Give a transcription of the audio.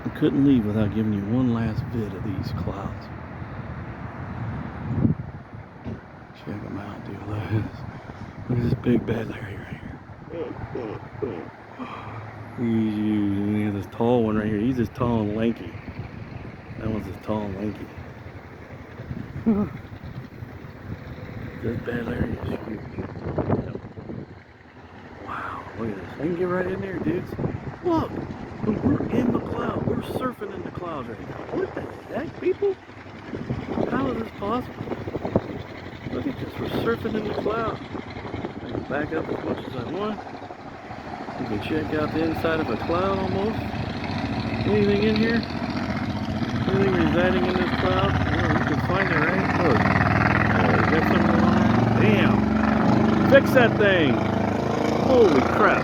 I couldn't leave without giving you one last vid of these clouds. Check them out, dude. Look at this. Look at this big bed right here. We have this tall one right here. He's just tall and lanky. That one's just tall and lanky. This bed there is huge. Wow, look at this. I can get right in there, dudes. Look, we're in the cloud. We're surfing in the clouds right now. What the heck, people? How is this possible? Look at this. We're surfing in the cloud. I can back up as much as I want. You can check out the inside of a cloud almost. Anything in here? Anything residing in this cloud? Oh, you can find it, right? Look. Oh, you got something going on there? Damn! Fix that thing! Holy crap!